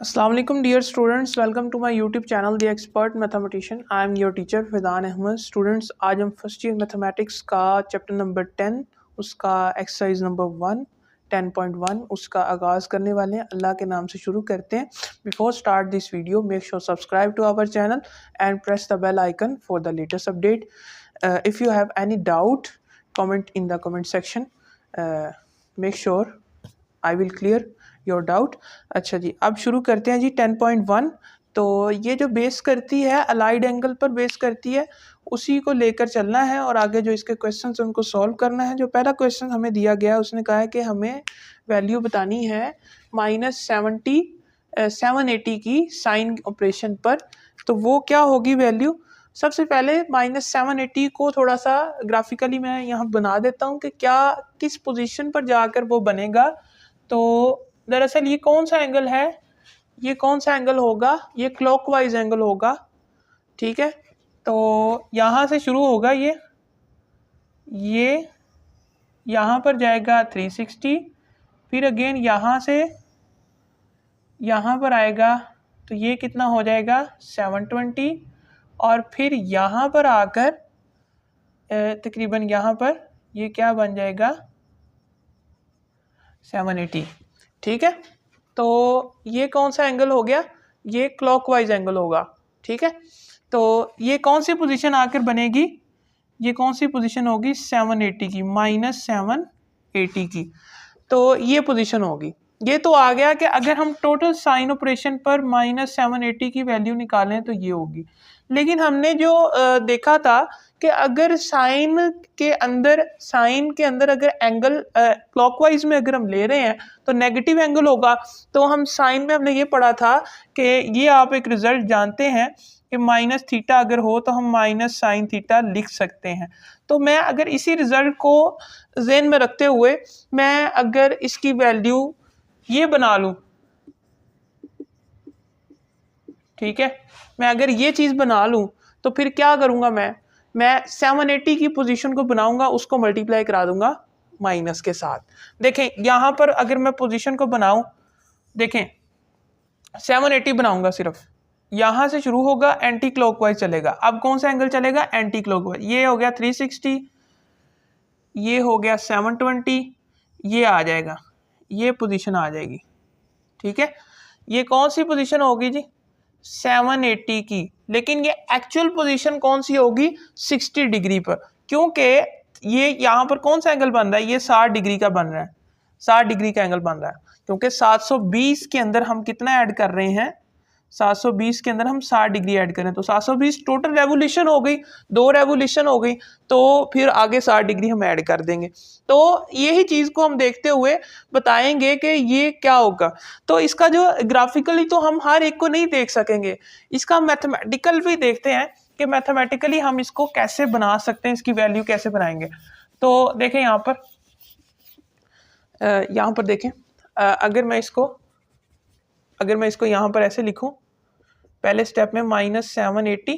Assalamu alaikum dear students, welcome to my YouTube channel The Expert Mathematician. I am your teacher Fidan Ahmad. Students, आज हम first year mathematics का chapter number 10 उसका exercise number 10.1 उसका आगाज़ करने वाले हैं. अल्लाह के नाम से शुरू करते हैं. Before start this video make sure subscribe to our channel and press the bell icon for the latest update. If you have any doubt comment in the comment section. Make sure I will clear your doubt. अच्छा जी, अब शुरू करते हैं जी 10.1. तो ये जो base करती है अलाइड एंगल पर बेस करती है, उसी को लेकर चलना है और आगे जो इसके क्वेश्चंस उनको सॉल्व करना है. जो पहला क्वेश्चन हमें दिया गया है उसने कहा है कि हमें वैल्यू बतानी है -780 की साइन ऑपरेशन पर. तो वो क्या होगी वैल्यू? सबसे पहले -780 को थोड़ा सा ग्राफिकली मैं यहाँ बना देता हूँ कि क्या किस पोजीशन पर जाकर वो बनेगा. तो दरअसल ये कौन सा एंगल है, ये कौन सा एंगल होगा, ये क्लॉकवाइज एंगल होगा. ठीक है, तो यहाँ से शुरू होगा ये यहाँ पर जाएगा 360, फिर अगेन यहाँ से यहाँ पर आएगा तो ये कितना हो जाएगा 720, और फिर यहाँ पर आकर तकरीबन यहाँ पर ये क्या बन जाएगा 780. ठीक है, तो ये कौन सा एंगल हो गया, ये क्लॉकवाइज एंगल होगा. ठीक है, तो ये कौन सी पोजीशन आकर बनेगी, ये कौन सी पोजीशन होगी 780 की, -780 की. तो ये पोजीशन होगी. ये तो आ गया कि अगर हम टोटल साइन ऑपरेशन पर -780 की वैल्यू निकालें तो ये होगी. लेकिन हमने जो देखा था कि अगर साइन के अंदर अगर एंगल क्लॉकवाइज में अगर हम ले रहे हैं तो नेगेटिव एंगल होगा. तो हम साइन में हमने ये पढ़ा था कि ये आप एक रिजल्ट जानते हैं कि -θ अगर हो तो हम -sin θ लिख सकते हैं. तो मैं अगर इसी रिजल्ट को ज़हन में रखते हुए मैं अगर इसकी वैल्यू ये बना लूँ, ठीक है, मैं अगर ये चीज़ बना लूँ तो फिर क्या करूँगा, मैं 780 की पोजीशन को बनाऊंगा, उसको मल्टीप्लाई करा दूंगा माइनस के साथ. देखें यहाँ पर अगर मैं पोजीशन को बनाऊं, देखें 780 बनाऊंगा, सिर्फ यहाँ से शुरू होगा, एंटी क्लॉकवाइज चलेगा. अब कौन सा एंगल चलेगा, एंटी क्लॉकवाइज. ये हो गया 360, ये हो गया 720, ये आ जाएगा, ये पोजीशन आ जाएगी. ठीक है, ये कौन सी पोजीशन होगी जी 780 की. लेकिन ये एक्चुअल पोजीशन कौन सी होगी 60 डिग्री पर, क्योंकि ये यहाँ पर कौन सा एंगल बन रहा है, ये 60 डिग्री का बन रहा है, 60 डिग्री का एंगल बन रहा है. क्योंकि 720 के अंदर हम कितना ऐड कर रहे हैं, 720 के अंदर हम 60 डिग्री ऐड करें तो 720 टोटल रेवोल्यूशन हो गई, 2 रेवोल्यूशन हो गई, तो फिर आगे 60 डिग्री हम ऐड कर देंगे. तो यही चीज़ को हम देखते हुए बताएंगे कि ये क्या होगा. तो इसका जो ग्राफिकली तो हम हर एक को नहीं देख सकेंगे, इसका मैथमेटिकल भी देखते हैं कि मैथमेटिकली हम इसको कैसे बना सकते हैं, इसकी वैल्यू कैसे बनाएंगे. तो देखें यहाँ पर देखें, अगर मैं इसको यहाँ पर ऐसे लिखूं, पहले स्टेप में -780.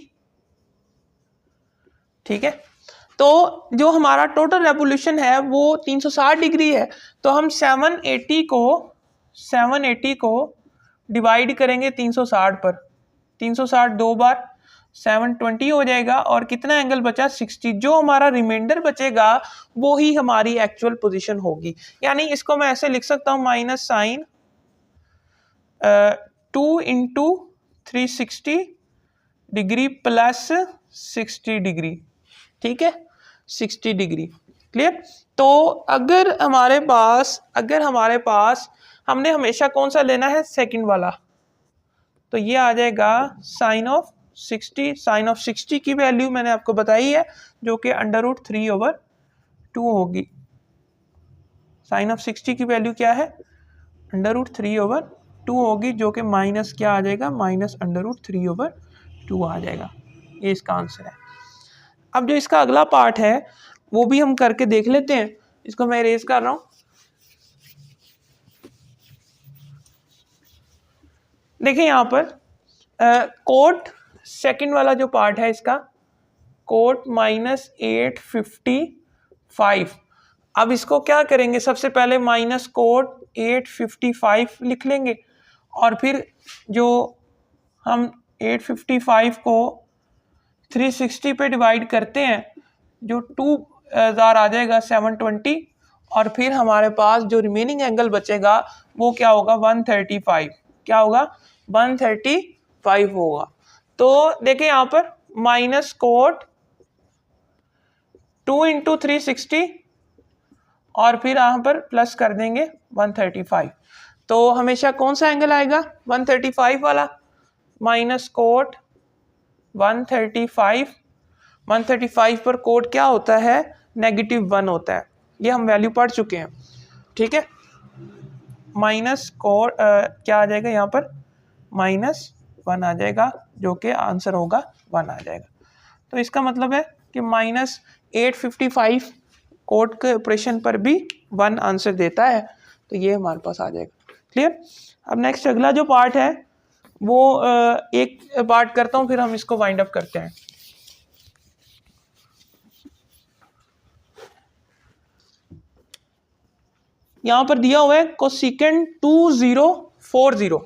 ठीक है, तो जो हमारा टोटल रेवोल्यूशन है वो 360 डिग्री है. तो हम 780 को डिवाइड करेंगे 360 पर, 360 2 बार 720 हो जाएगा, और कितना एंगल बचा 60. जो हमारा रिमाइंडर बचेगा वो ही हमारी एक्चुअल पोजीशन होगी. यानी इसको मैं ऐसे लिख सकता हूँ -sin 2 × 360 डिग्री प्लस 60 डिग्री. ठीक है, 60 डिग्री. क्लियर. तो अगर हमारे पास हमने हमेशा कौन सा लेना है, सेकंड वाला, तो ये आ जाएगा साइन ऑफ 60 की वैल्यू मैंने आपको बताई है जो कि √3/2 होगी. साइन ऑफ 60 की वैल्यू क्या है, √3/2 होगी, जो कि माइनस क्या आ जाएगा, -√3/2 आ जाएगा. ये इसका आंसर है. अब जो इसका अगला पार्ट है वो भी हम करके देख लेते हैं. इसको मैं इरेज कर रहा हूं. देखिए यहाँ पर कोट सेकंड वाला जो पार्ट है इसका, कोट -855. अब इसको क्या करेंगे, सबसे पहले -कोट 855 लिख लेंगे, और फिर जो हम 855 को 360 पे डिवाइड करते हैं, जो 2000 आ जाएगा 720, और फिर हमारे पास जो रिमेनिंग एंगल बचेगा वो क्या होगा 135, क्या होगा 135 होगा। तो देखिए यहाँ पर माइनस कोट 2 इंटू 360 और फिर यहाँ पर प्लस कर देंगे 135, तो हमेशा कौन सा एंगल आएगा 135 वाला, माइनस कोट 135 पर कोट क्या होता है -1 होता है, ये हम वैल्यू पढ़ चुके हैं, ठीक है। माइनस कोट क्या आ जाएगा यहाँ पर -1 आ जाएगा, जो कि आंसर होगा 1 आ जाएगा। तो इसका मतलब है कि -855 कोट के ऑपरेशन पर भी 1 आंसर देता है, तो ये हमारे पास आ जाएगा। क्लियर। अब नेक्स्ट अगला जो पार्ट है वो एक पार्ट करता हूँ, फिर हम इसको वाइंड अप करते हैं। यहां पर दिया हुआ है कोसेकेंट 2040,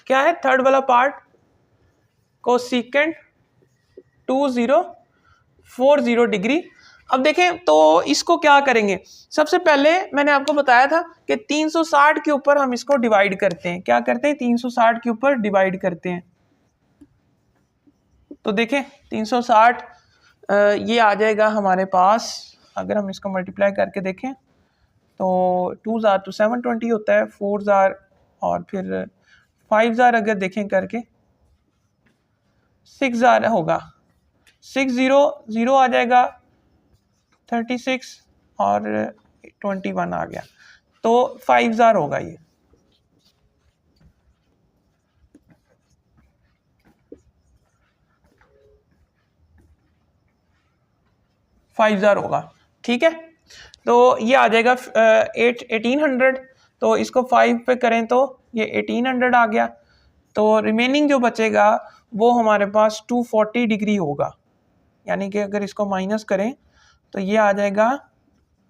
क्या है थर्ड वाला पार्ट, कोसेकेंट 2040 डिग्री। अब देखें तो इसको क्या करेंगे, सबसे पहले मैंने आपको बताया था कि 360 के ऊपर हम इसको डिवाइड करते हैं, क्या करते हैं 360 के ऊपर डिवाइड करते हैं। तो देखें 360 ये आ जाएगा हमारे पास, अगर हम इसको मल्टीप्लाई करके देखें तो 2000 तो 720 होता है, 4000 और फिर 5000 अगर देखें करके 6000 होगा, 600 आ जाएगा 36 और 21 आ गया, तो 5000 होगा, ये होगा, ठीक है। तो ये आ जाएगा 1800, तो इसको 5 पे करें तो ये 1800 आ गया, तो रिमेनिंग जो बचेगा वो हमारे पास 240 डिग्री होगा, यानी कि अगर इसको माइनस करें तो ये आ जाएगा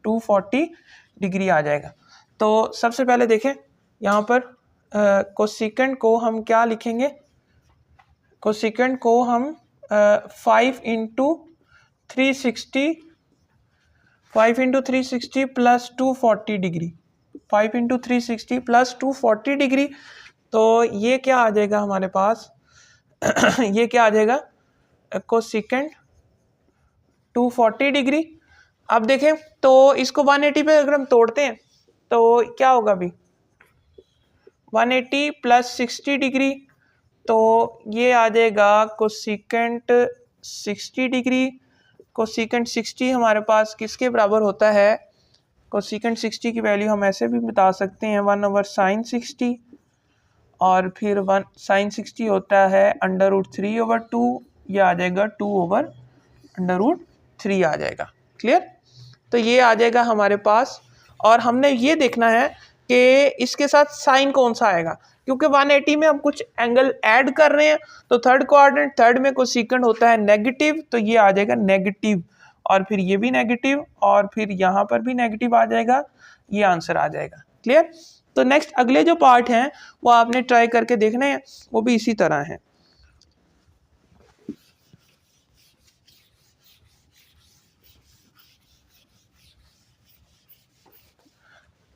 240 डिग्री आ जाएगा। तो सबसे पहले देखें यहाँ पर कोसेकेंट को हम क्या लिखेंगे, कोसेकेंट को हम 5 into 360 plus 240 degree, 5 into 360 plus 240 degree, तो ये क्या आ जाएगा हमारे पास ये क्या आ जाएगा कोसेकेंट 240 डिग्री। अब देखें तो इसको 180 पे अगर हम तोड़ते हैं तो क्या होगा अभी 180 प्लस 60 डिग्री, तो ये आ जाएगा कोसेकेंट 60 डिग्री। कोसेकेंट 60 हमारे पास किसके बराबर होता है, कोसेकेंट 60 की वैल्यू हम ऐसे भी बता सकते हैं 1/sin 60, और फिर 1 sin 60 होता है √3/2, ये आ जाएगा 2/√3 आ जाएगा। क्लियर। तो ये आ जाएगा हमारे पास, और हमने ये देखना है कि इसके साथ साइन कौन सा आएगा, क्योंकि 180 में हम कुछ एंगल ऐड कर रहे हैं, तो थर्ड क्वाड्रेंट थर्ड में कोसेकेंट होता है नेगेटिव, तो ये आ जाएगा नेगेटिव, और फिर ये भी नेगेटिव, और फिर यहाँ पर भी नेगेटिव आ जाएगा, ये आंसर आ जाएगा। क्लियर। तो नेक्स्ट अगले जो पार्ट हैं वो आपने ट्राई करके देखने हैं, वो भी इसी तरह है।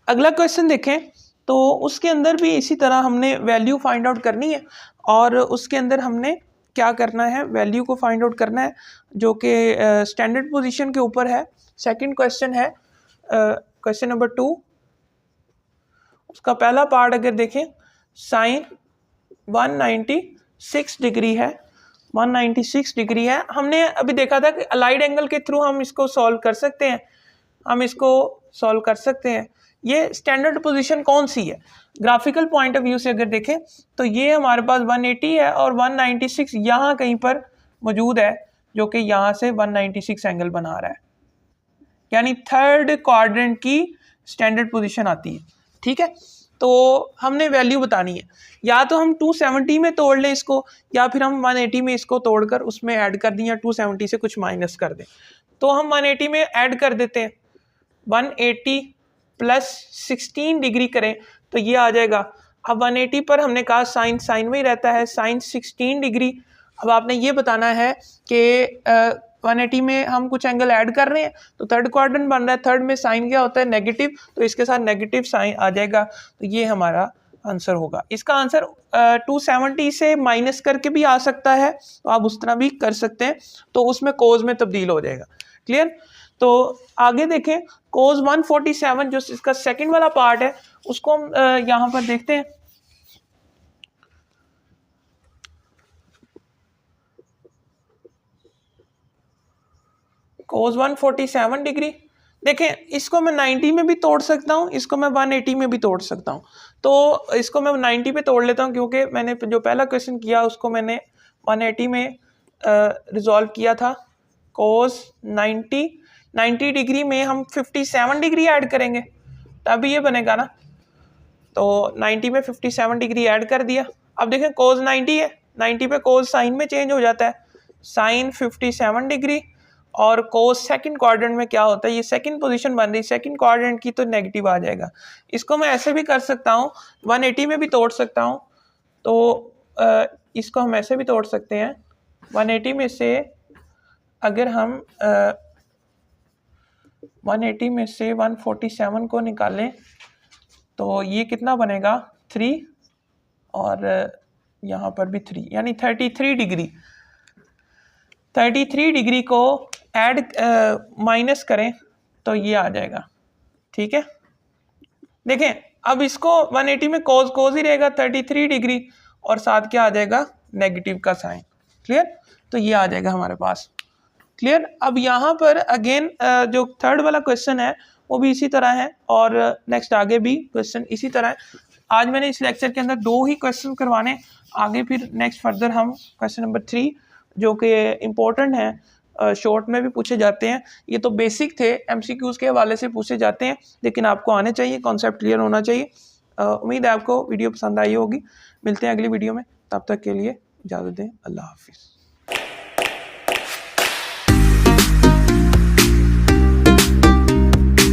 अगला क्वेश्चन देखें तो उसके अंदर भी इसी तरह हमने वैल्यू फाइंड आउट करनी है, और उसके अंदर हमने क्या करना है, वैल्यू को फाइंड आउट करना है, जो कि स्टैंडर्ड पोजीशन के ऊपर है। सेकंड क्वेश्चन है क्वेश्चन नंबर 2, उसका पहला पार्ट अगर देखें साइन 196 डिग्री है, 196 डिग्री है। हमने अभी देखा था कि अलाइड एंगल के थ्रू हम इसको सॉल्व कर सकते हैं, ये स्टैंडर्ड पोजीशन कौन सी है, ग्राफिकल पॉइंट ऑफ व्यू से अगर देखें तो ये हमारे पास 180 है और 196 यहाँ कहीं पर मौजूद है, जो कि यहाँ से 196 एंगल बना रहा है, यानी थर्ड क्वाड्रेंट की स्टैंडर्ड पोजीशन आती है। ठीक है, तो हमने वैल्यू बतानी है, या तो हम 270 में तोड़ लें इसको, या फिर हम 180 में इसको तोड़कर उसमें ऐड कर दें, या 270 से कुछ माइनस कर दें। तो हम 180 में ऐड कर देते हैं, 180 प्लस 16 डिग्री करें तो ये आ जाएगा अब 180 पर हमने कहा साइन साइन में ही रहता है, साइन 16 डिग्री। अब आपने ये बताना है कि 180 में हम कुछ एंगल ऐड कर रहे हैं, तो थर्ड क्वाड्रेंट बन रहा है, थर्ड में साइन क्या होता है नेगेटिव, तो इसके साथ नेगेटिव साइन आ जाएगा, तो ये हमारा आंसर होगा। इसका आंसर 270 से माइनस करके भी आ सकता है, तो आप उस तरह भी कर सकते हैं, तो उसमें कोज में तब्दील हो जाएगा। क्लियर? तो आगे देखें कोज 147 जो इसका सेकंड वाला पार्ट है उसको हम यहाँ पर देखते हैं। कोज 147 डिग्री, देखें इसको मैं 90 में भी तोड़ सकता हूँ, इसको मैं 180 में भी तोड़ सकता हूँ। तो इसको मैं 90 पे तोड़ लेता हूँ क्योंकि मैंने जो पहला क्वेश्चन किया उसको मैंने 180 में रिजॉल्व किया था। कोज 90 डिग्री में हम 57 डिग्री ऐड करेंगे तभी ये बनेगा ना, तो 90 में 57 डिग्री ऐड कर दिया। अब देखें कोज 90 है, 90 पे कोज साइन में चेंज हो जाता है, साइन 57 डिग्री, और कोस सेकंड क्वाड्रेंट में क्या होता है, ये सेकंड पोजीशन बन रही है, सेकंड क्वाड्रेंट की तो नेगेटिव आ जाएगा। इसको मैं ऐसे भी कर सकता हूँ, 180 में भी तोड़ सकता हूँ, तो इसको हम ऐसे भी तोड़ सकते हैं। 180 में से अगर हम 180 में से 147 को निकालें तो ये कितना बनेगा 3, और यहाँ पर भी 3, यानी 33 डिग्री को ऐड माइनस करें तो ये आ जाएगा। ठीक है, देखें अब इसको 180 में कोज ही रहेगा 33 डिग्री, और साथ क्या आ जाएगा नेगेटिव का साइन। क्लियर? तो ये आ जाएगा हमारे पास। क्लियर? अब यहाँ पर अगेन जो थर्ड वाला क्वेश्चन है वो भी इसी तरह है, और नेक्स्ट आगे भी क्वेश्चन इसी तरह है। आज मैंने इस लेक्चर के अंदर 2 ही क्वेश्चन करवाने, आगे फिर नेक्स्ट फर्दर हम क्वेश्चन नंबर 3 जो कि इम्पोर्टेंट है, शॉर्ट में भी पूछे जाते हैं, ये तो बेसिक थे, MCQs के हवाले से पूछे जाते हैं, लेकिन आपको आने चाहिए, कॉन्सेप्ट क्लियर होना चाहिए। उम्मीद है आपको वीडियो पसंद आई होगी। मिलते हैं अगली वीडियो में, तब तक के लिए इजाज़त दें। अल्लाह हाफिज़।